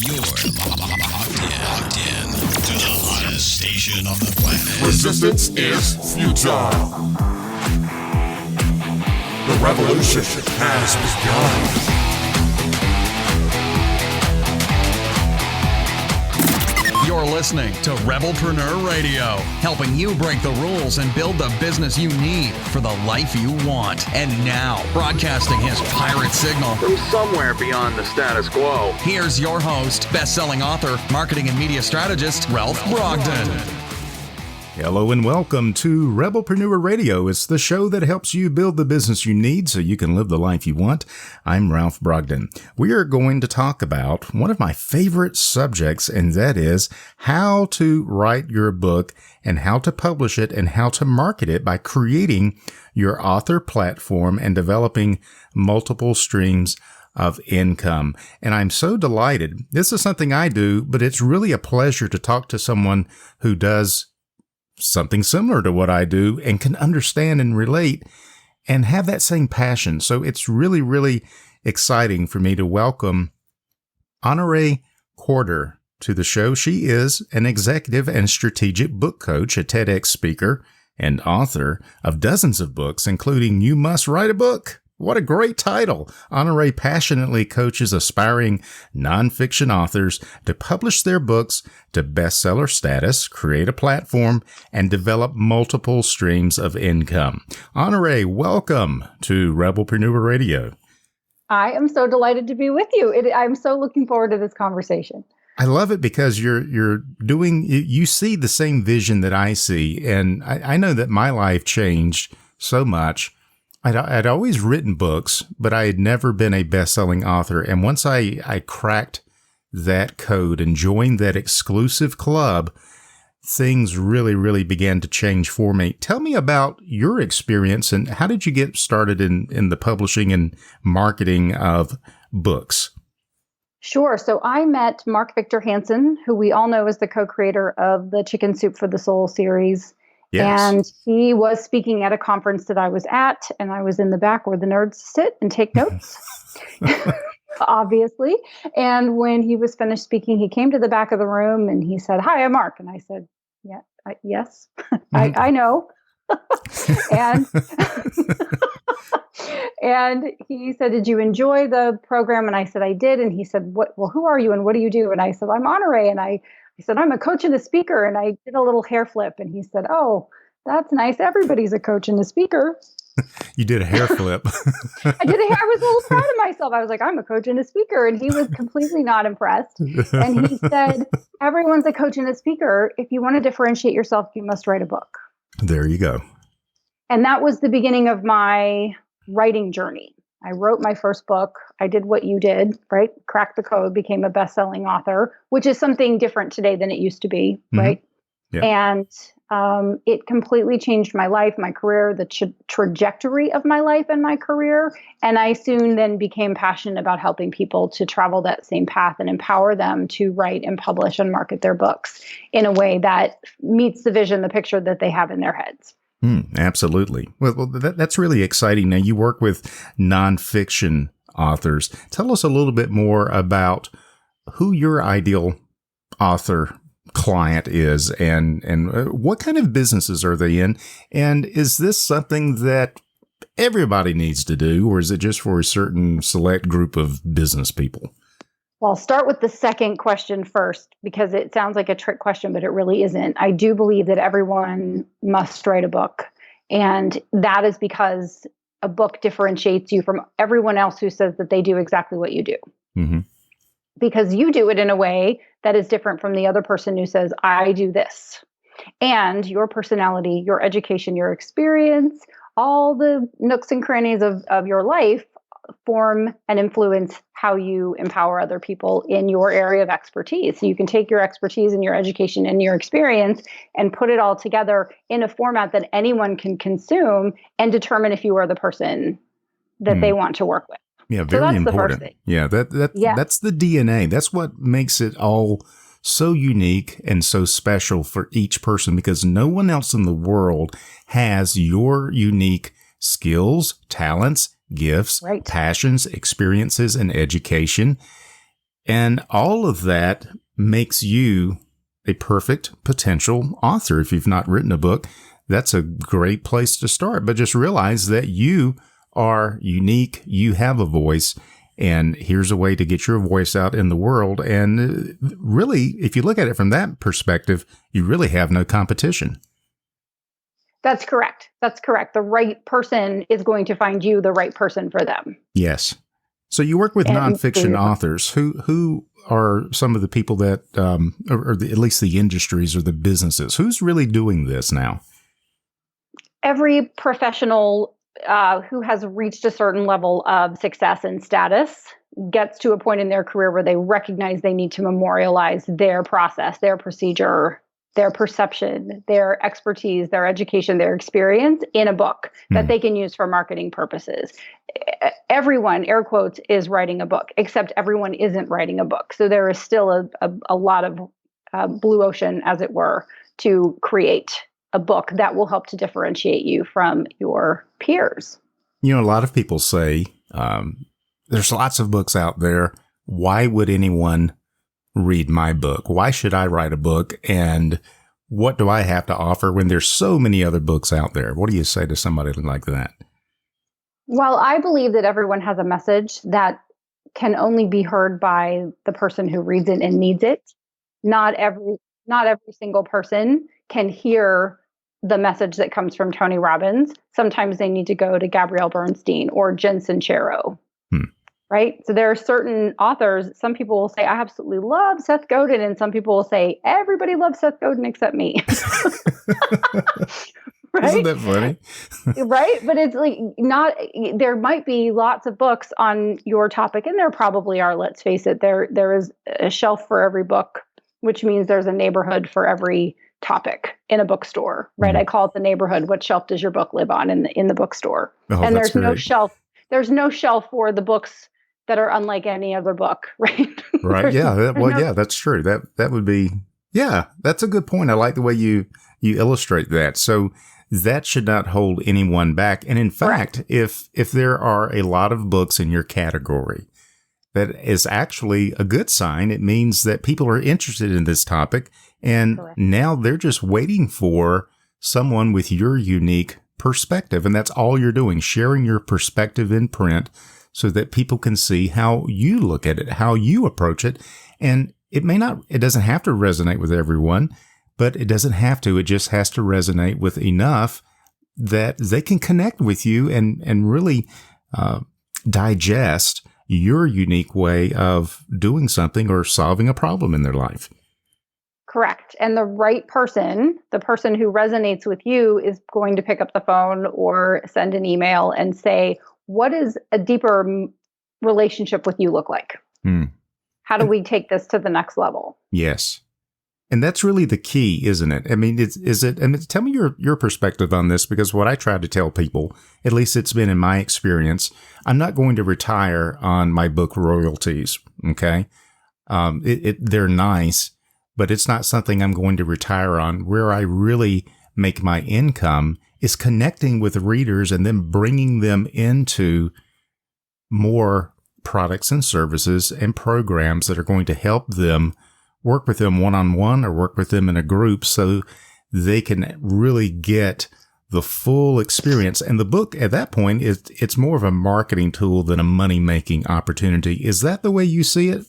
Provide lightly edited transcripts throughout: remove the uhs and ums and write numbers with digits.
You're locked in to the hottest station on the planet. Resistance is futile. The revolution has begun. You're listening to Rebelpreneur Radio, helping you break the rules and build the business you need for the life you want. And now, broadcasting his pirate signal from somewhere beyond the status quo, here's your host, best-selling author, marketing and media strategist, Ralph Brogden. Hello and welcome to Rebelpreneur Radio. It's the show that helps you build the business you need so you can live the life you want. I'm Ralph Brogden. We are going to talk about one of my favorite subjects, and that is how to write your book and how to publish it and how to market it by creating your author platform and developing multiple streams of income. And I'm so delighted. This is something I do, but it's really a pleasure to talk to someone who does something similar to what I do and can understand and relate and have that same passion. So it's really, really exciting for me to welcome Honorée Corder to the show. She is an executive and strategic book coach, a TEDx speaker, and author of dozens of books, including You Must Write a Book. What a great title. Honorée passionately coaches aspiring nonfiction authors to publish their books to bestseller status, create a platform, and develop multiple streams of income. Honorée, welcome to Rebelpreneur Radio. I am so delighted to be with you. I'm so looking forward to this conversation. I love it because you see the same vision that I see. And I know that my life changed so much. I'd always written books, but I had never been a best-selling author. And once I cracked that code and joined that exclusive club, things really, really began to change for me. Tell me about your experience and how did you get started in the publishing and marketing of books? Sure. So I met Mark Victor Hansen, who we all know is the co-creator of the Chicken Soup for the Soul series. Yes. And he was speaking at a conference that I was at, and I was in the back where the nerds sit and take notes, obviously. And when he was finished speaking, he came to the back of the room and he said, "Hi, I'm Mark." And I said, yes, I know. and and he said, "Did you enjoy the program?" And I said, "I did." And he said, "Well, who are you and what do you do?" And I said, "I'm Honorée." And I said, "I'm a coach and a speaker." And I did a little hair flip. And he said, "Oh, that's nice. Everybody's a coach and a speaker." You did a hair flip. I did a hair. I was a little proud of myself. I was like, "I'm a coach and a speaker." And he was completely not impressed. And he said, "Everyone's a coach and a speaker. If you want to differentiate yourself, you must write a book." There you go. And that was the beginning of my writing journey. I wrote my first book. I did what you did, right? Cracked the code, became a best-selling author, which is something different today than it used to be, right? Yeah. And it completely changed my life, my career, the trajectory of my life and my career. And I soon then became passionate about helping people to travel that same path and empower them to write and publish and market their books in a way that meets the vision, the picture that they have in their heads. Absolutely. Well, that's really exciting. Now, you work with nonfiction authors. Tell us a little bit more about who your ideal author client is and what kind of businesses are they in? And is this something that everybody needs to do, or is it just for a certain select group of business people? Well, I'll start with the second question first, because it sounds like a trick question, but it really isn't. I do believe that everyone must write a book. And that is because a book differentiates you from everyone else who says that they do exactly what you do. Mm-hmm. Because you do it in a way that is different from the other person who says, "I do this." And your personality, your education, your experience, all the nooks and crannies of your life form and influence how you empower other people in your area of expertise. So you can take your expertise and your education and your experience and put it all together in a format that anyone can consume and determine if you are the person that they want to work with. Yeah, very important. The first thing. Yeah, that's the DNA. That's what makes it all so unique and so special for each person, because no one else in the world has your unique skills, talents, gifts, passions, experiences, and education. And all of that makes you a perfect potential author. If you've not written a book, that's a great place to start. But just realize that you are unique. You have a voice. And here's a way to get your voice out in the world. And really, if you look at it from that perspective, you really have no competition. That's correct. That's correct. The right person is going to find you the right person for them. Yes. So you work with nonfiction authors. Who are some of the people that, at least the industries or the businesses? Who's really doing this now? Every professional who has reached a certain level of success and status gets to a point in their career where they recognize they need to memorialize their process, their procedure, their perception, their expertise, their education, their experience in a book that they can use for marketing purposes. Everyone, air quotes, is writing a book, except everyone isn't writing a book. So there is still a lot of blue ocean, as it were, to create a book that will help to differentiate you from your peers. You know, a lot of people say there's lots of books out there. Why would anyone read my book? Why should I write a book? And what do I have to offer when there's so many other books out there? What do you say to somebody like that? Well, I believe that everyone has a message that can only be heard by the person who reads it and needs it. Not every single person can hear the message that comes from Tony Robbins. Sometimes they need to go to Gabrielle Bernstein or Jen Sincero. Right? So there are certain authors, some people will say, I absolutely love Seth Godin. And some people will say, everybody loves Seth Godin except me. Right? Isn't that funny? Right? But it's like there might be lots of books on your topic, and there probably are, let's face it. There is a shelf for every book, which means there's a neighborhood for every topic in a bookstore, right? I call it the neighborhood. What shelf does your book live on in the bookstore? And there's no shelf. There's no shelf for the books that are unlike any other book, right? Right. That's true. That would be, that's a good point. I like the way you illustrate that. So that should not hold anyone back. And in fact, if there are a lot of books in your category, that is actually a good sign. It means that people are interested in this topic, and now they're just waiting for someone with your unique perspective. And that's all you're doing, sharing your perspective in print so that people can see how you look at it, how you approach it. And it doesn't have to resonate with everyone, but it doesn't have to. It just has to resonate with enough that they can connect with you and really digest your unique way of doing something or solving a problem in their life. Correct. And the right person, the person who resonates with you, is going to pick up the phone or send an email and say, what does a deeper relationship with you look like? How do we take this to the next level? Yes. And that's really the key, isn't it? I mean, and tell me your perspective on this, because what I try to tell people, at least it's been in my experience, I'm not going to retire on my book royalties. Okay. They're nice, but it's not something I'm going to retire on. Where I really make my income is connecting with readers and then bringing them into more products and services and programs that are going to help them work with them one-on-one or work with them in a group so they can really get the full experience. And the book at that point, it's more of a marketing tool than a money-making opportunity. Is that the way you see it?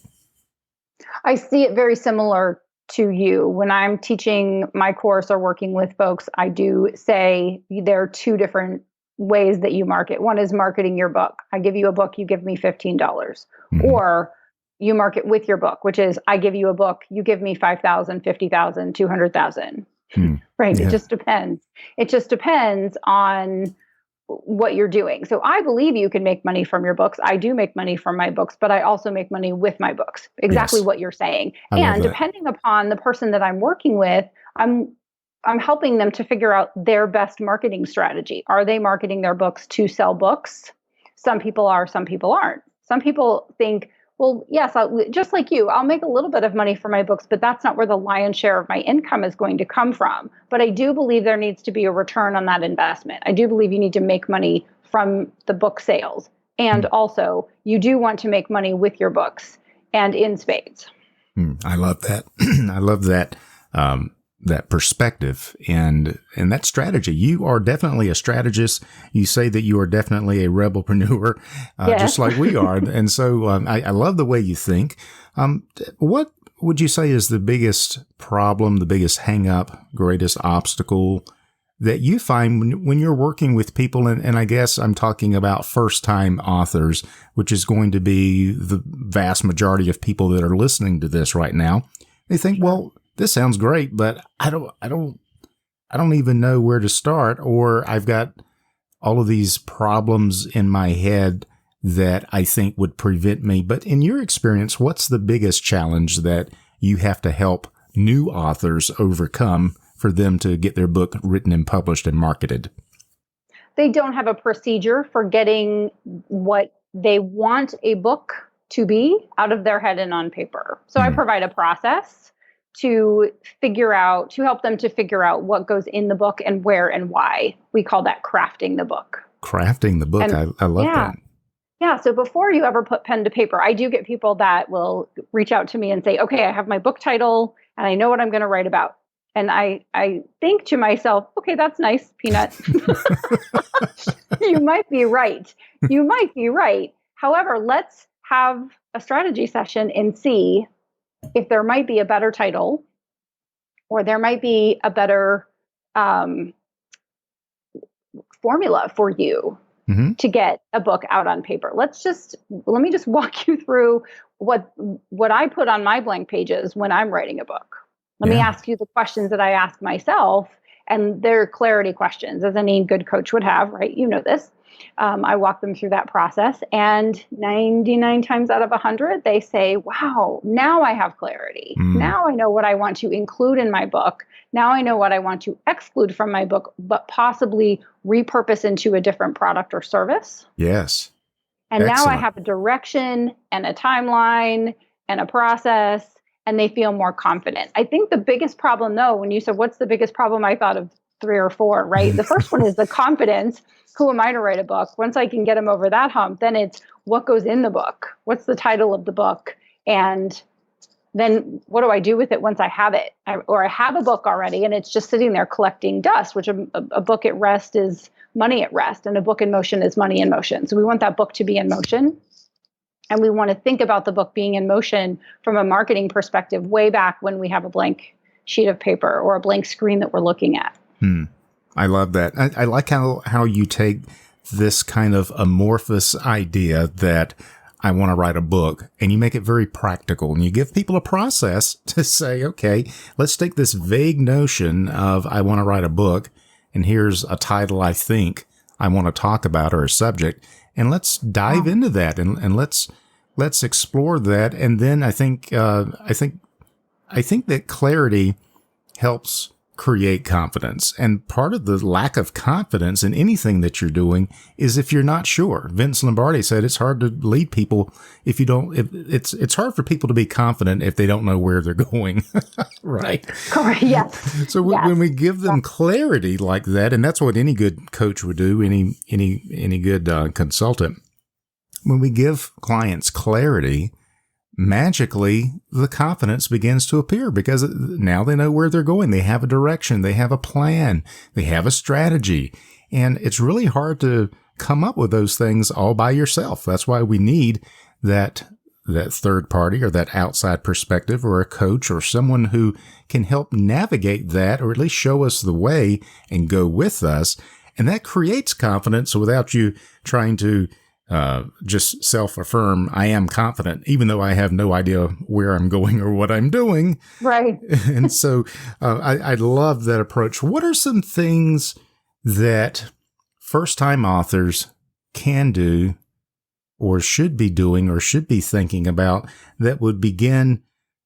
I see it very similar to you. When I'm teaching my course or working with folks, I do say there are two different ways that you market. One is marketing your book. I give you a book, you give me $15. Or you market with your book, which is I give you a book, you give me 5,000, 50,000, 200,000. Right? Yeah. It just depends. It just depends on what you're doing. So I believe you can make money from your books. I do make money from my books, but I also make money with my books. Exactly what you're saying. And depending upon the person that I'm working with, I'm helping them to figure out their best marketing strategy. Are they marketing their books to sell books? Some people are, some people aren't. Some people think, well, yes, just like you, I'll make a little bit of money for my books, but that's not where the lion's share of my income is going to come from. But I do believe there needs to be a return on that investment. I do believe you need to make money from the book sales. And also, you do want to make money with your books. and in spades. I love that. I love that. That perspective and that strategy. You are definitely a strategist. You say that you are definitely a rebelpreneur, Yes. just like we are. And so I love the way you think. What would you say is the biggest problem, the biggest hang up, greatest obstacle that you find when you're working with people? And I guess I'm talking about first-time authors, which is going to be the vast majority of people that are listening to this right now. They think, well, this sounds great, but I don't even know where to start, or I've got all of these problems in my head that I think would prevent me. But in your experience, what's the biggest challenge that you have to help new authors overcome for them to get their book written and published and marketed? They don't have a procedure for getting what they want a book to be out of their head and on paper. So I provide a process to help them to figure out what goes in the book and where and why. We call that crafting the book. Crafting the book. And I love that. Yeah. So before you ever put pen to paper, I do get people that will reach out to me and say, okay, I have my book title and I know what I'm going to write about. And I think to myself, okay, that's nice, Peanut. You might be right. However, let's have a strategy session and see if there might be a better title or there might be a better formula for you to get a book out on paper. Let me just walk you through what I put on my blank pages when I'm writing a book. Let me ask you the questions that I ask myself, and they're clarity questions, as any good coach would have, right? You know this. I walk them through that process, and 99 times out of 100, they say, wow, now I have clarity. Now I know what I want to include in my book. Now I know what I want to exclude from my book, but possibly repurpose into a different product or service. Yes. And Excellent. now I have a direction and a timeline and a process, and they feel more confident. I think the biggest problem, though, when you said, what's the biggest problem, I thought of 3 or 4, right? The first one is the confidence. Who am I to write a book? Once I can get them over that hump, then it's what goes in the book? What's the title of the book? And then what do I do with it once I have it? I have a book already and it's just sitting there collecting dust, which a book at rest is money at rest, and a book in motion is money in motion. So we want that book to be in motion. And we want to think about the book being in motion from a marketing perspective way back when we have a blank sheet of paper or a blank screen that we're looking at. I love that. I like how you take this kind of amorphous idea that I want to write a book, and you make it very practical, and you give people a process to say, okay, let's take this vague notion of I want to write a book, and here's a title I think I want to talk about, or a subject, and let's dive into that, and let's explore that. And then I think that clarity helps create confidence. And part of the lack of confidence in anything that you're doing is if you're not sure. Vince Lombardi said it's hard to lead people if you don't, it's hard for people to be confident if they don't know where they're going. Right. Correct. Yes. So when we give them clarity like that, and that's what any good coach would do, any good consultant, when we give clients clarity, magically, the confidence begins to appear because now they know where they're going. They have a direction. They have a plan. They have a strategy. And it's really hard to come up with those things all by yourself. That's why we need that third party or that outside perspective, or a coach or someone who can help navigate that, or at least show us the way and go with us. And that creates confidence without you trying to just self-affirm, I am confident, even though I have no idea where I'm going or what I'm doing. Right. And so I love that approach. What are some things that first-time authors can do or should be doing or should be thinking about that would begin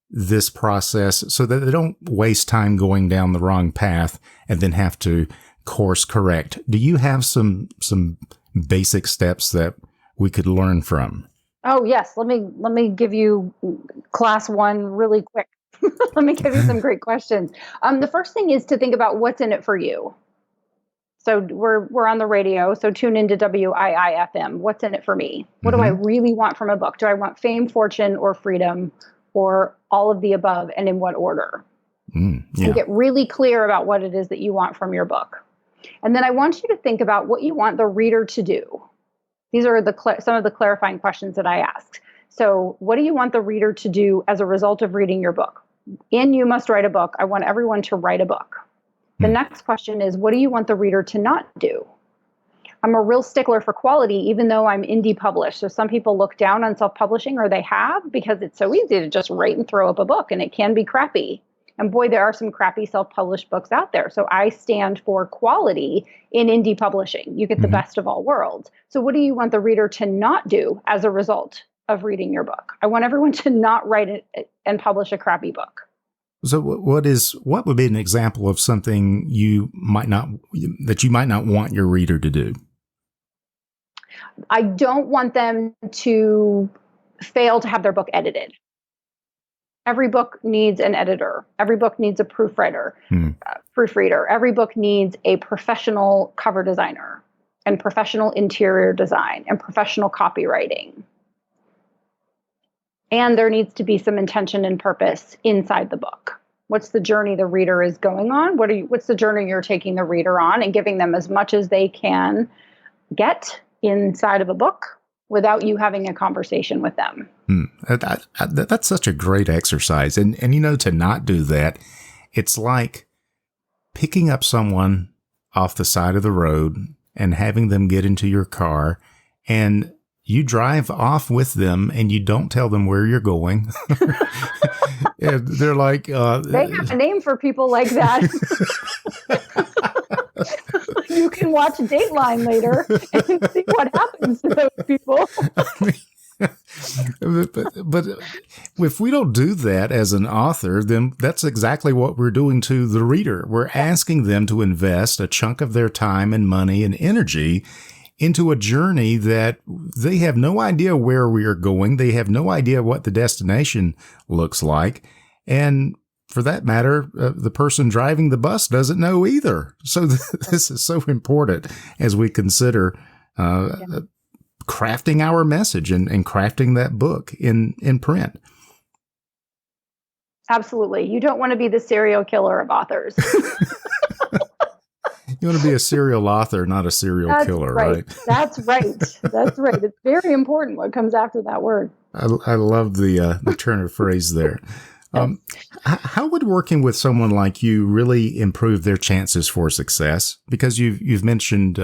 this process so that they don't waste time going down the wrong path and then have to course correct? Do you have some basic steps that we could learn from? Oh, yes. Let me give you class 1 really quick. Let me give you some great questions. The first thing is to think about what's in it for you. So we're on the radio. So tune into WIIFM. What's in it for me? What do I really want from a book? Do I want fame, fortune, or freedom, or all of the above, and in what order? And get really clear about what it is that you want from your book. And then I want you to think about what you want the reader to do. These are some of the clarifying questions that I asked. So what do you want the reader to do as a result of reading your book? In You Must Write a Book, I want everyone to write a book. The next question is, what do you want the reader to not do? I'm a real stickler for quality, even though I'm indie published. So some people look down on self-publishing, or they have, because it's so easy to just write and throw up a book, and it can be crappy. And boy, there are some crappy self-published books out there. So I stand for quality in indie publishing. You get the best of all worlds. So what do you want the reader to not do as a result of reading your book? I want everyone to not write it and publish a crappy book. So what would be an example of something you might not want your reader to do? I don't want them to fail to have their book edited. Every book needs an editor. Every book needs a proofreader. Every book needs a professional cover designer and professional interior design and professional copywriting. And there needs to be some intention and purpose inside the book. What's the journey the reader is going on? What's the journey you're taking the reader on, and giving them as much as they can get inside of a book without you having a conversation with them. That's such a great exercise. And to not do that, it's like picking up someone off the side of the road and having them get into your car, and you drive off with them and you don't tell them where you're going. And they're like, they have a name for people like that. You can watch Dateline later and see what happens to those people. But if we don't do that as an author, then that's exactly what we're doing to the reader. We're asking them to invest a chunk of their time and money and energy into a journey that they have no idea where we are going. They have no idea what the destination looks like. And for that matter, the person driving the bus doesn't know either. So this is so important as we consider crafting our message and crafting that book in print. Absolutely. You don't want to be the serial killer of authors. You want to be a serial author, not a serial killer, right? That's right. That's right. It's very important what comes after that word. I love the turn of phrase there. How would working with someone like you really improve their chances for success? Because you've mentioned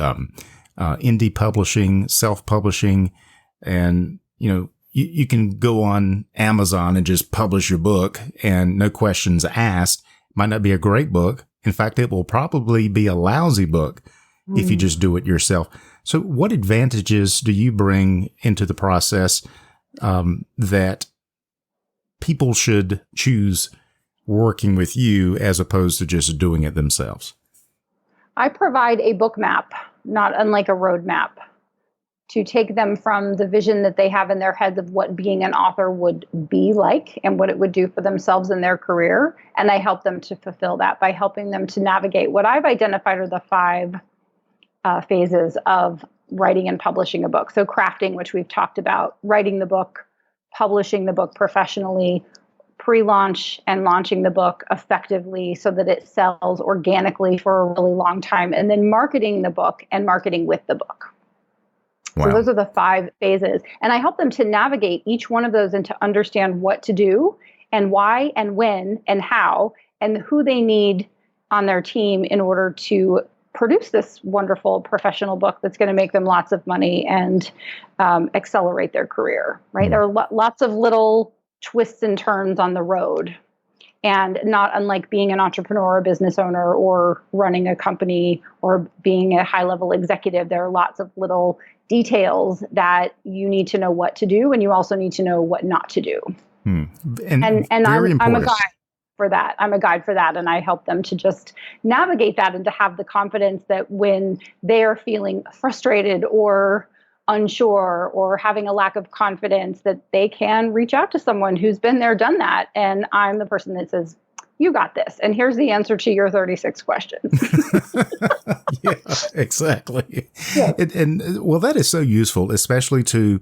indie publishing, self-publishing, and you can go on Amazon and just publish your book and no questions asked. Might not be a great book. In fact, it will probably be a lousy book if you just do it yourself. So what advantages do you bring into the process that people should choose working with you as opposed to just doing it themselves? I provide a book map, not unlike a roadmap, to take them from the vision that they have in their heads of what being an author would be like and what it would do for themselves in their career. And I help them to fulfill that by helping them to navigate what I've identified are the 5 phases of writing and publishing a book. So crafting, which we've talked about, writing the book, publishing the book professionally, pre-launch and launching the book effectively so that it sells organically for a really long time, and then marketing the book and marketing with the book. Wow. So those are the 5 phases. And I help them to navigate each one of those and to understand what to do and why and when and how and who they need on their team in order to produce this wonderful professional book that's going to make them lots of money and accelerate their career, right? There are lots of little twists and turns on the road. And not unlike being an entrepreneur or business owner or running a company or being a high-level executive, there are lots of little details that you need to know what to do, and you also need to know what not to do. And I'm a guide for that. I'm a guide for that, and I help them to just navigate that and to have the confidence that when they are feeling frustrated or unsure or having a lack of confidence, that they can reach out to someone who's been there, done that. And I'm the person that says, you got this. And here's the answer to your 36 questions. Yeah, exactly. Yeah. Well, that is so useful, especially to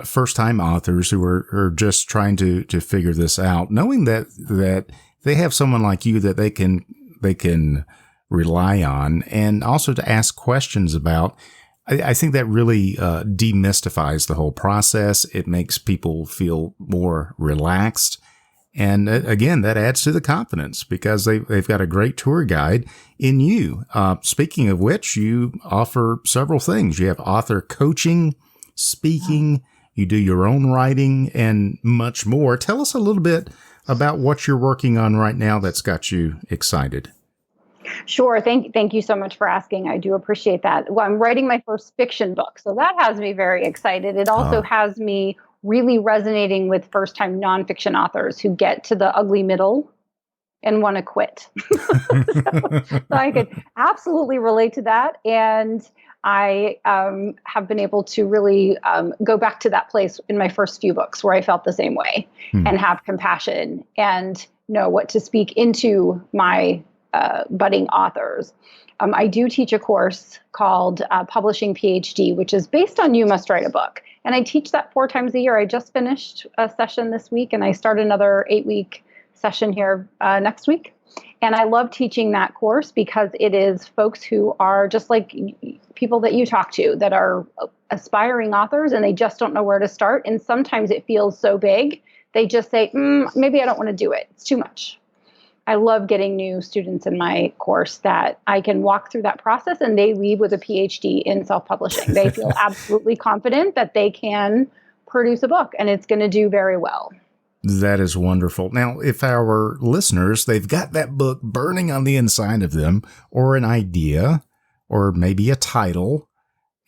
first-time authors who are just trying to figure this out, knowing that they have someone like you that they can rely on, and also to ask questions about. I think that really demystifies the whole process. It makes people feel more relaxed. And again, that adds to the confidence because they've got a great tour guide in you. Speaking of which, you offer several things. You have author coaching, speaking, you do your own writing, and much more. Tell us a little bit about what you're working on right now that's got you excited. Sure. Thank you so much for asking. I do appreciate that. Well, I'm writing my first fiction book, so that has me very excited. It also has me really resonating with first-time nonfiction authors who get to the ugly middle and want to quit. So I could absolutely relate to that. And I have been able to really go back to that place in my first few books where I felt the same way and have compassion and know what to speak into my budding authors. I do teach a course called Publishing PhD, which is based on You Must Write a Book. And I teach that 4 times a year. I just finished a session this week, and I start another 8-week session here next week. And I love teaching that course because it is folks who are just like people that you talk to that are aspiring authors, and they just don't know where to start. And sometimes it feels so big, they just say, maybe I don't want to do it. It's too much. I love getting new students in my course that I can walk through that process and they leave with a PhD in self-publishing. They feel absolutely confident that they can produce a book and it's going to do very well. That is wonderful. Now, if our listeners, they've got that book burning on the inside of them, or an idea, or maybe a title,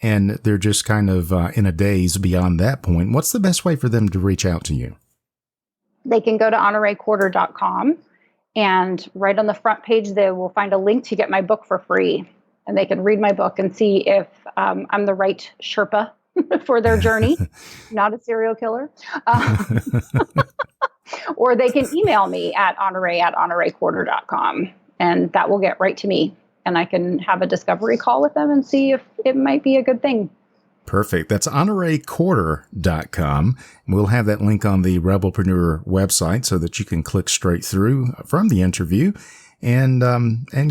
and they're just kind of in a daze beyond that point, what's the best way for them to reach out to you? They can go to honoreecorder.com. And right on the front page, they will find a link to get my book for free. And they can read my book and see if I'm the right Sherpa for their journey, not a serial killer. Or they can email me at honoree@honoreecorder.com. And that will get right to me. And I can have a discovery call with them and see if it might be a good thing. Perfect. That's honoreecorder.com. We'll have that link on the Rebelpreneur website so that you can click straight through from the interview and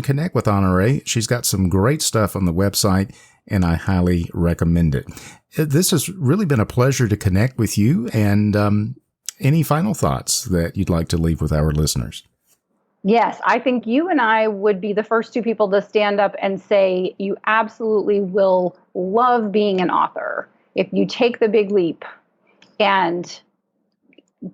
connect with Honorée. She's got some great stuff on the website, and I highly recommend it. This has really been a pleasure to connect with you. And any final thoughts that you'd like to leave with our listeners? Yes, I think you and I would be the first 2 people to stand up and say you absolutely will love being an author. If you take the big leap and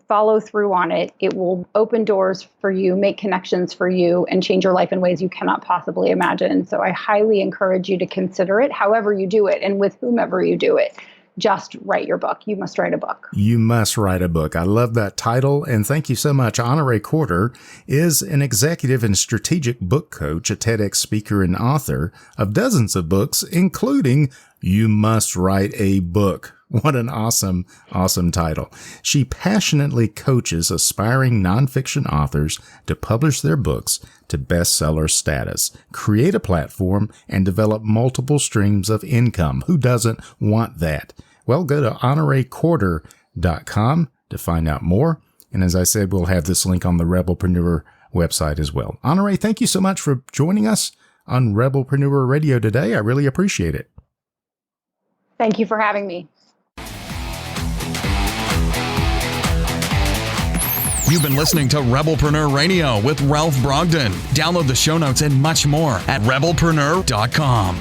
follow through on it, it will open doors for you, make connections for you, and change your life in ways you cannot possibly imagine. So I highly encourage you to consider it, however you do it, and with whomever you do it. Just write your book. You must write a book. You must write a book. I love that title. And thank you so much. Honorée Corder is an executive and strategic book coach, a TEDx speaker and author of dozens of books, including You Must Write a Book. What an awesome, awesome title. She passionately coaches aspiring nonfiction authors to publish their books to bestseller status, create a platform, and develop multiple streams of income. Who doesn't want that? Well, go to honoreecorder.com to find out more. And as I said, we'll have this link on the Rebelpreneur website as well. Honorée, thank you so much for joining us on Rebelpreneur Radio today. I really appreciate it. Thank you for having me. You've been listening to Rebelpreneur Radio with Ralph Brogden. Download the show notes and much more at rebelpreneur.com.